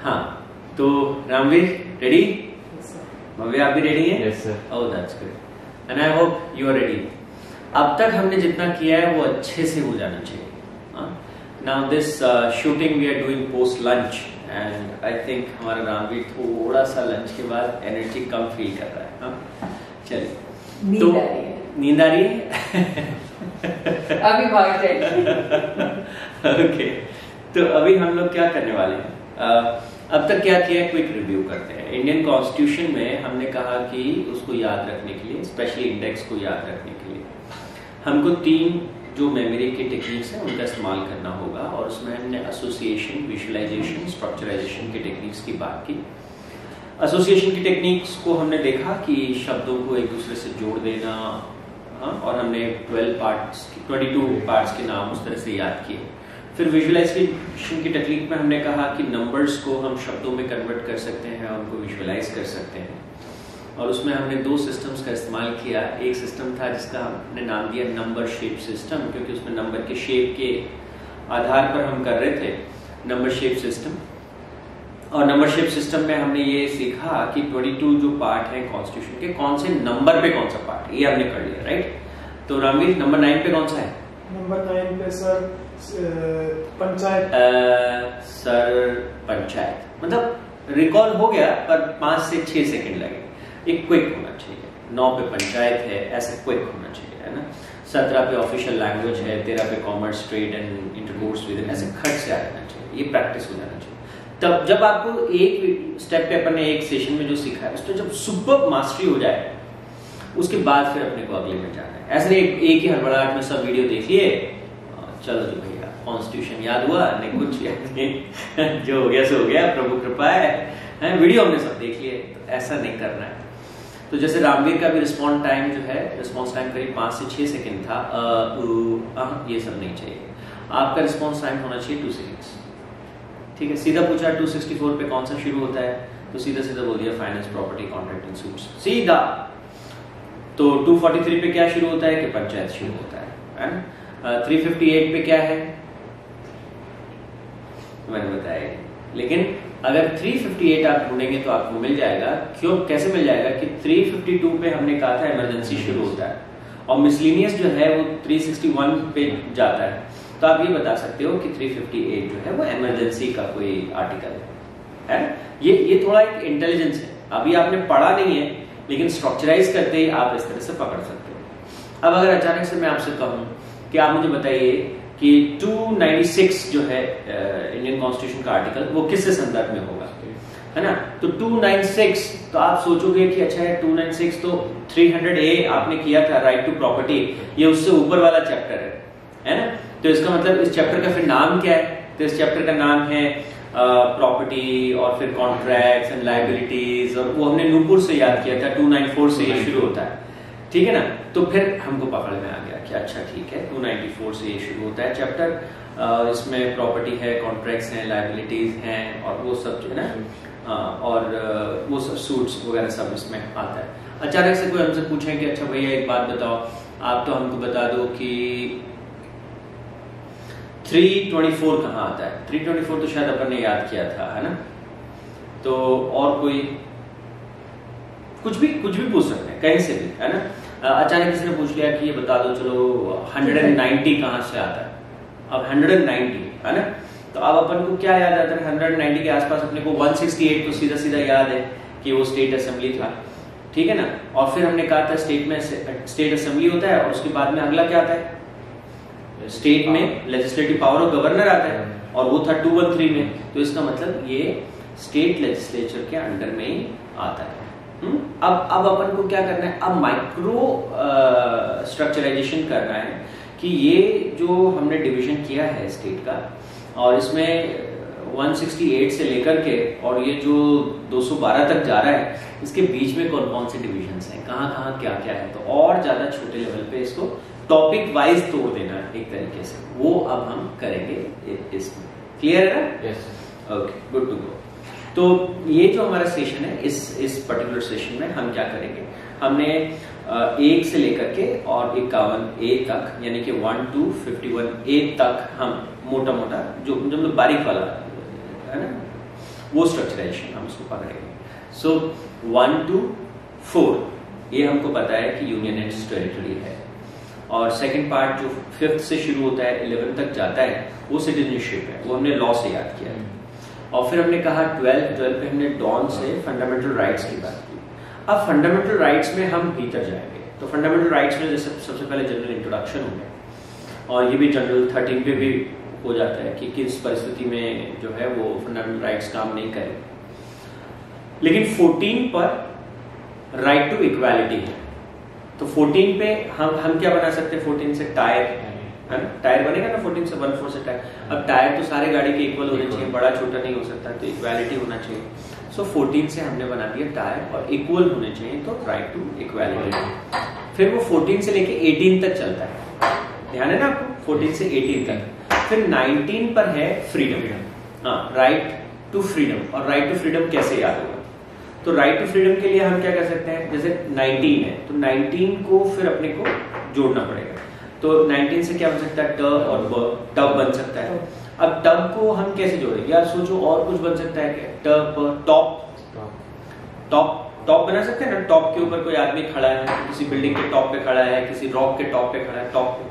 हाँ, तो रामवीर रेडी? भव्य आप भी रेडी हैं? Yes sir. Oh that's good and I hope you are ready. अब तक हमने जितना किया है वो अच्छे से हो जाना चाहिए। Now this shooting we are doing post lunch and I think हमारा रामवीर थोड़ा सा लंच के बाद एनर्जी कम फील कर रहा है। हाँ चलिए, तो नींद आ रही है? अभी भाग जाएगी। ओके, तो अभी हम लोग क्या करने वाले हैं? अब तक क्या किया है, क्विक रिव्यू करते हैं। इंडियन कॉन्स्टिट्यूशन में हमने कहा कि उसको याद रखने के लिए, स्पेशली इंडेक्स को याद रखने के लिए हमको 3 जो मेमोरी की टेक्निक्स हैं उनका इस्तेमाल करना होगा, और उसमें हमने एसोसिएशन, विजुअलाइजेशन, स्ट्रक्चराइजेशन की टेक्निक्स की बात की। एसोसिएशन की टेक्निक्स को हमने देखा कि शब्दों को एक दूसरे से जोड़ देना, और हमने 22 पार्ट्स के नाम उस तरह से याद किए। फिर विजुअलाइजेशन की टेक्निक में हमने कहा कि नंबर्स को हम शब्दों में कन्वर्ट कर सकते हैं, उनको विजुअलाइज कर सकते हैं, और उसमें हमने 2 सिस्टम्स का इस्तेमाल किया। एक सिस्टम था जिसका हमने नाम दिया नंबर शेप सिस्टम, क्योंकि उसमें नंबर के शेप के आधार पर हम कर रहे थे नंबर शेप सिस्टम। और नंबर शेप सिस्टम में हमने ये सीखा कि 22 जो पार्ट है कॉन्स्टिट्यूशन के, कौन से नंबर पे कौन सा पार्ट है, ये हमने कर लिया, राइट? तो रामवीर नंबर 9 पे कौन सा है? नंबर 9 पे सर पंचायत। सर पंचायत, मतलब रिकॉल हो गया पर 5 से 6 सेकंड लगे। एक क्विक होना चाहिए। 9 पे पंचायत है, ऐसा क्विक होना चाहिए, है ना? 17 पे ऑफिशियल लैंग्वेज है, 13 पे commerce, trade and intercourse with, ऐसे खट से आ जाना चाहिए। ये प्रैक्टिस हो जाना चाहिए। तब जब आपको एक स्टेप पे अपन ने एक सेशन में जो सीखा है उसको जब सुपर मास्टरी हो जाए, उसके बाद फिर अपने को अगले में जाना है। ऐसे एक ही हड़बड़ाहट में सब वीडियो देख लिए, चलो जी भैया कॉन्स्टिट्यूशन याद हुआ नहीं, कुछ याद नहीं, जो हो गया सो हो गया, प्रभु कृपा है, वीडियो हमने सब देख लिए। तो ऐसा नहीं करना है। तो जैसे रामवीर का भी रिस्पॉन्स टाइम जो है, रिस्पॉन्स टाइम करीब 5 से 6 सेकंड था, ये सब नहीं चाहिए। आपका रिस्पॉन्स टाइम होना चाहिए 2 सेकंड्स, ठीक है? सीधा पूछा 264 पे कौन सा शुरू होता है, तो सीधा सीधा बोल दिया finance, property, contract and suits, सीधा। तो 243 पे क्या शुरू होता है कि पंचायत शुरू होता है ना? 358 पे क्या है मैंने बताया, लेकिन अगर 358 आप ढूंढेंगे तो आपको मिल जाएगा। क्यों, कैसे मिल जाएगा कि 352 पे हमने कहा था इमरजेंसी शुरू होता है, और मिसलिनियस जो है वो 361 पे जाता है। तो आप ये बता सकते हो कि 358 जो है वो इमरजेंसी का कोई आर्टिकल है। ये थोड़ा एक इंटेलिजेंस है, अभी आपने पढ़ा नहीं है, लेकिन स्ट्रक्चराइज करते ही आप इस तरह से पकड़ सकते हो। अब अगर अचानक से मैं आपसे कहूं कि आप मुझे बताइए कि 296 जो है इंडियन कॉन्स्टिट्यूशन का आर्टिकल, वो किससे संदर्भ में होगा, है ना? तो 296, तो आप सोचोगे कि अच्छा है 296 तो 300A आपने किया था, राइट टू प्रॉपर्टी, ये उससे ऊपर वाला चैप्टर है ना? तो इसका मतलब इस चैप्टर का फिर नाम क्या है? तो इस चैप्टर का नाम है प्रॉपर्टी, और फिर कॉन्ट्रैक्ट्स एंड लायबिलिटीज, और वो हमने नूपुर से याद किया था, 294 से ये शुरू होता है, ठीक है ना? तो फिर हमको पकड़ में आ गया कि अच्छा ठीक है 294 से ये शुरू होता है चैप्टर। इसमें प्रॉपर्टी है, कॉन्ट्रैक्ट्स हैं, लायबिलिटीज हैं, और वो सब जो है ना, और वो सब सूट्स वगैरह सब इसमें आता है। अचानक से कोई हमसे पूछे कि अच्छा भैया एक बात बताओ, आप तो हमको बता दो कि 324 कहाँ आता है? 324 तो शायद अपन ने याद किया था, है ना? तो और कोई कुछ भी पूछ सकते हैं, कहीं से भी, है ना? अचानक किसी ने पूछ लिया कि ये बता दो चलो 190 कहाँ से आता है? अब 190, है ना? तो अब अपन को क्या याद आता है? 190 के आसपास अपने को 168 तो सीधा सीधा याद है कि वो स्टेट असेंबली था, ठीक है ना? और फिर हमने कहा था स्टेट में स्टेट असेंबली होता है, और उसके बाद में अगला क्या आता है? स्टेट में लेजिस्लेटिव पावर ऑफ गवर्नर आता है, और वो था 213 में। तो इसका मतलब ये स्टेट लेजिस्लेचर के अंडर में ही आता है। अब अपन को क्या करना है? अब माइक्रो स्ट्रक्चराइजेशन करना है कि ये जो हमने डिवीजन किया है स्टेट का, और इसमें 168 से लेकर के और ये जो 212 तक जा रहा है, इसके बीच में कौन कौन से डिविजन्स हैं, कहाँ कहाँ क्या क्या है, तो और ज्यादा छोटे लेवल पे इसको टॉपिक वाइज तोड़ देना है एक तरीके से, वो अब हम करेंगे इसमें। क्लियर है ना? Yes. Okay, good to go. तो ये जो हमारा सेशन है, इस पर्टिकुलर सेशन में हम क्या करेंगे? हमने 1 से लेकर के और 51A तक, यानी कि 1 to 51A तक हम मोटा मोटा जो मतलब बारीक वाला है ना, वो स्ट्रक्चराइजेशन हम उसको पकड़ेंगे। सो 1 to 4 ये हमको पता है कि यूनियनिस्ट टेरिटरी है, और सेकंड पार्ट जो 5th से शुरू होता है 11th तक जाता है वो सिटीजनशिप है, वो हमने लॉ से याद किया है। और फिर हमने कहा 12 पे हमने डॉन से फंडामेंटल राइट्स की बात की। अब फंडामेंटल राइट्स में हम भीतर जाएंगे, तो फंडामेंटल राइट्स में जैसे सबसे पहले जनरल इंट्रोडक्शन हो गया, और ये भी जनरल 13 पे भी हो जाता है कि किस परिस्थिति में जो है वो फंडामेंटल राइट्स काम नहीं करें। लेकिन 14 पर राइट टू इक्वालिटी है, तो 14 पे हम क्या बना सकते हैं? 14 से टायर है ना, टायर बनेगा ना 14 से 1-4 से टायर। अब टायर तो सारे गाड़ी के इक्वल होने चाहिए, बड़ा छोटा नहीं हो सकता, तो इक्वालिटी होना चाहिए। सो 14 से हमने बना दिया टायर, और इक्वल होने चाहिए, तो राइट टू इक्वालिटी। फिर वो 14 से लेके 18 तक चलता है, ध्यान है ना आपको, 14 से 18 तक। फिर 19 पर है फ्रीडम, हाँ, राइट टू फ्रीडम। और राइट टू फ्रीडम कैसे याद होगा? तो राइट टू फ्रीडम के लिए हम क्या कर सकते हैं? जैसे 19 है तो 19 को फिर अपने को जोड़ना पड़ेगा, तो 19 से क्या बन सकता है? ट और ब, टब बन सकता है। अब टब को हम कैसे जोड़ेंगे? यार सोचो, और कुछ बन सकता है क्या? टब, टॉप, टॉप बना सकते हैं ना, टॉप के ऊपर कोई आदमी खड़ा है, किसी बिल्डिंग के टॉप पे खड़ा है, किसी रॉक के टॉप पे खड़ा है, टॉप पे,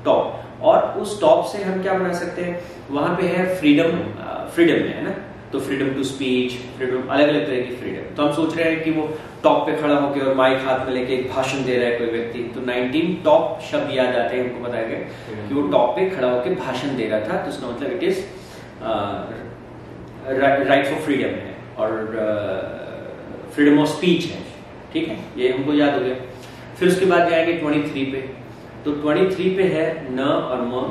टॉप। और उस टॉप से हम क्या बना सकते हैं? वहां पे है फ्रीडम, फ्रीडम है ना, तो फ्रीडम टू स्पीच, फ्रीडम, अलग अलग तरह की फ्रीडम। तो हम सोच रहे हैं कि वो टॉप पे खड़ा होकर और माइक हाथ में लेके एक भाषण दे रहा है कोई व्यक्ति, तो 19 टॉप शब्द याद आते हैं, हमको पता है कि वो टॉप पे खड़ा होकर भाषण दे रहा था, तो उसका मतलब it is right for freedom है, और फ्रीडम ऑफ स्पीच है, ठीक है, ये हमको याद हो गया। फिर उसके बाद जाएंगे 23 पे, तो 23 पे है न और म,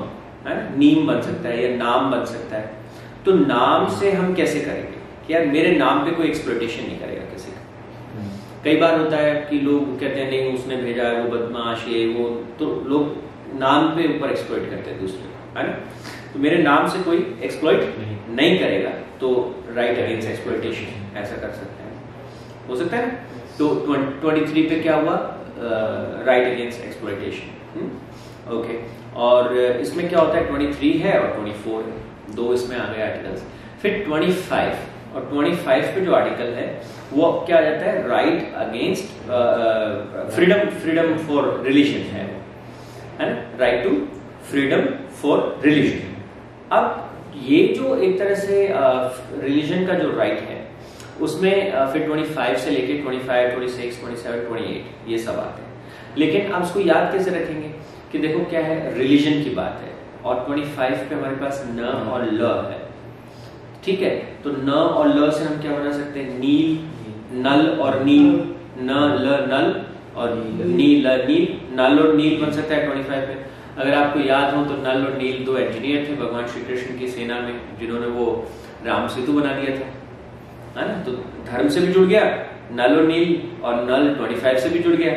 है ना, नीम बन सकता है या नाम बन सकता है। तो नाम से हम कैसे करेंगे कि यार मेरे नाम पे कोई एक्सप्लॉइटेशन नहीं करेगा किसी का। कई बार होता है कि लोग कहते हैं नहीं उसने भेजा है, वो बदमाश है, वो, तो लोग नाम पे ऊपर एक्सप्लॉइट करते हैं दूसरे को, है ना। तो मेरे नाम से कोई एक्सप्लॉइट नहीं करेगा, तो राइट अगेंस्ट एक्सप्लॉइटेशन ऐसा कर सकते हैं, हो सकता है ना। तो 23 पे क्या हुआ? Right against exploitation, okay. और इसमें क्या होता है? 23 है और 24 है, दो इसमें आ गए आर्टिकल्स। फिर 25, और 25 पे जो आर्टिकल है वो क्या आ जाता है? Right against freedom, freedom for religion है ना, right to freedom for religion. अब ये जो एक तरह से रिलीजन का जो राइट है उसमें फिर 25 से लेके 25, 26, 27, 28 ये सब आते हैं। लेकिन अब उसको याद कैसे रखेंगे कि देखो क्या है, रिलीजन की बात है, और 25 पे हमारे पास न और ल है, ठीक है। तो न और ल से हम क्या बना सकते हैं? नील, नल और नील, न ल नल और नील नील, नल और नील बन सकता है 25 पे। अगर आपको याद हो तो नल और नील दो इंजीनियर थे भगवान श्री कृष्ण की सेना में, जिन्होंने वो राम सेतु बना दिया था, है ना। तो धर्म से भी जुड़ गया नल और नील, और नल 25 से भी जुड़ गया।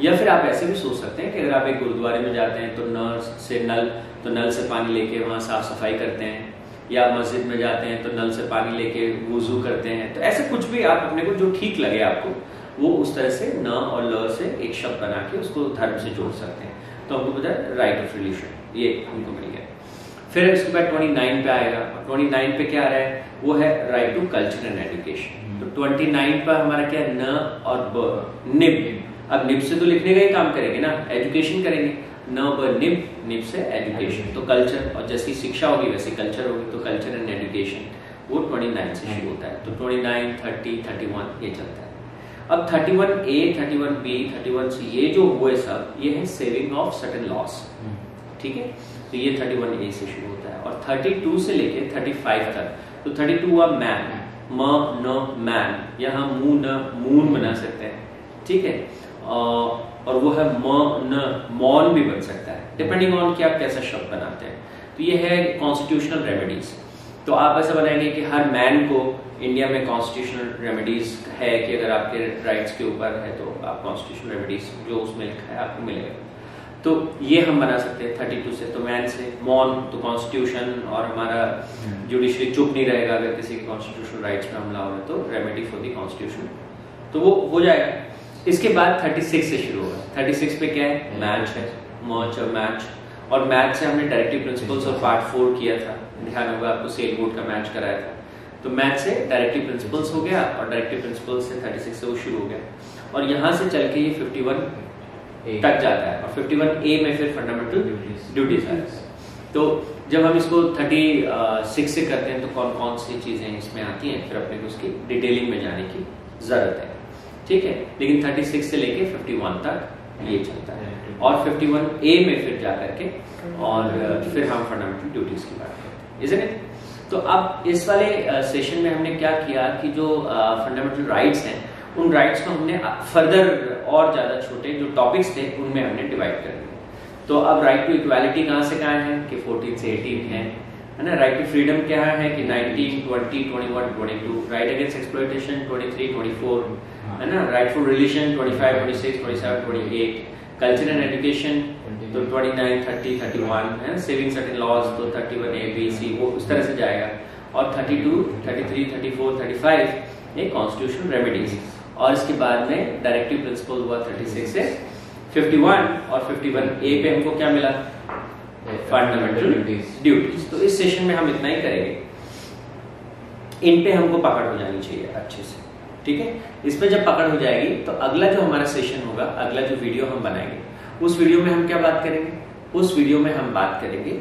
या फिर आप ऐसे भी सोच सकते हैं कि अगर आप एक गुरुद्वारे में जाते हैं तो नल से नल, तो नल से पानी लेके वहां साफ सफाई करते हैं, या मस्जिद में जाते हैं तो नल से पानी लेके वुजू करते हैं। तो ऐसे कुछ भी आप अपने को जो ठीक लगे आपको, वो उस तरह से न और ल से एक शब्द बना के उसको धर्म से जोड़ सकते हैं। तो हमको पता है राइट ऑफ रिलीजन, ये हमको मिल गया। फिर उसके बाद 29 पे आएगा, 29 पे क्या आ रहा है? वो है right to culture and education. तो 29 पर हमारा क्या है? न और ब, निब। अब निब से तो लिखने का ही काम करेंगे ना, एजुकेशन करेंगे, न ब निब, निब से एजुकेशन। तो कल्चर, और जैसी शिक्षा होगी वैसी कल्चर होगी, तो कल्चर एंड एजुकेशन वो 29 से शुरू होता है। तो 29, 30, 31 ये चलता है। अब 31A, 31B, 31C ये जो हुए सब, ये है सेविंग ऑफ सर्टेन लॉस, ठीक है। तो ये 31A से शुरू होता है, और 32 से लेके 35 तक। तो 32 हुआ मैन, म न मैन, यहाँ मू न मून बना सकते हैं, ठीक है। और वो है म न मौन भी बन सकता है, डिपेंडिंग ऑन कि आप कैसा शब्द बनाते हैं। तो ये है कॉन्स्टिट्यूशनल रेमेडीज। तो आप ऐसा बनाएंगे कि हर मैन को इंडिया में कॉन्स्टिट्यूशनल रेमेडीज है कि अगर आपके राइट्स के ऊपर है तो आप कॉन्स्टिट्यूशनल रेमेडीज जो उसमें लिखा है आपको मिलेगा। तो ये हम बना सकते हैं 32 से। तो मैन से मौन, तो कॉन्स्टिट्यूशन, और हमारा जुडिशरी चुप नहीं रहेगा अगर किसी के कॉन्स्टिट्यूशनल राइट्स में हमला हो रहा है, तो रेमेडी फॉर द कॉन्स्टिट्यूशन, तो वो हो जाएगा। इसके बाद 36 से शुरू होगा। 36 पे क्या है? मैच है, मर्च और मैच। और मैच से हमने डायरेक्टिव प्रिंसिपल्स और पार्ट 4 किया था, ध्यान होगा आपको, सेल बोट का मैच कराया था। तो मैथ से डायरेक्टिव प्रिंसिपल्स हो गया और डायरेक्टिव प्रिंसिपल्स से 36 से वो शुरू हो गया और यहाँ से चल के ये 51 तक जाता है और 51A में फिर फंडामेंटल ड्यूटीज आ जाता है। तो जब हम इसको 36 से करते हैं तो कौन कौन सी चीजें इसमें आती हैं, फिर अपने को उसकी डिटेलिंग में जाने की जरूरत है, ठीक है। लेकिन 36 से लेके 51 तक ये चलता है और 51A में फिर जा करके और फिर हम फंडामेंटल ड्यूटीज की बात करते हैं, इज़न्ट इट। तो अब इस वाले सेशन में हमने क्या किया कि जो फंडामेंटल राइट्स हैं उन राइट्स को हमने फर्दर और ज्यादा छोटे जो टॉपिक्स थे उनमें हमने डिवाइड कर दिया। तो अब राइट टू इक्वालिटी कहाँ से कहाँ है कि 14 से 18 है ना। राइट टू फ्रीडम क्या है कि 19, 20, 21, 22। राइट अगेंस्ट एक्सप्लॉयटेशन 23, 24 है ना। Right for religion 25, 26, 27, 28। Culture and education तो 29, 30, 31 है। सेविंग सर्टेन लॉज तो 31A, B, C वो उस तरह से जाएगा और 32, 33, 34, 35 ये कॉन्स्टिट्यूशनल रेमेडीज और इसके बाद में डायरेक्टिव प्रिंसिपल हुआ 36 से 51 और 51A पे हमको क्या मिला, फंडामेंटल ड्यूटीज। तो इस सेशन में हम इतना ही करेंगे, इन पे हमको पकड़ हो जानी चाहिए अच्छे से, ठीक है। इस पे जब पकड़ हो जाएगी तो अगला जो हमारा सेशन होगा, अगला जो वीडियो हम बनाएंगे उस वीडियो में हम क्या बात करेंगे, उस वीडियो में हम बात करेंगे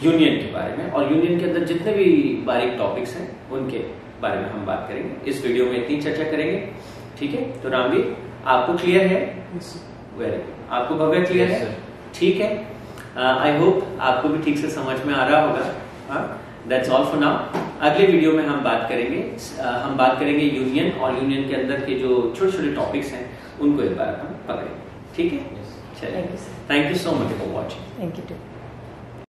यूनियन के बारे में और यूनियन के अंदर जितने भी बारीक टॉपिक्स हैं उनके बारे में हम बात करेंगे। इस वीडियो में इतनी चर्चा करेंगे, ठीक है। तो रामवीर आपको क्लियर है? Very good. आपको भव्य क्लियर है? ठीक है। आई होप आपको भी ठीक से समझ में आ रहा होगा। That's all for now. अगले वीडियो में हम बात करेंगे यूनियन और यूनियन के अंदर के जो छोटे छोटे टॉपिक्स हैं उनको एक बार हम पकड़ेंगे, ठीक है। चलिए, thank you so much for watching. Thank you.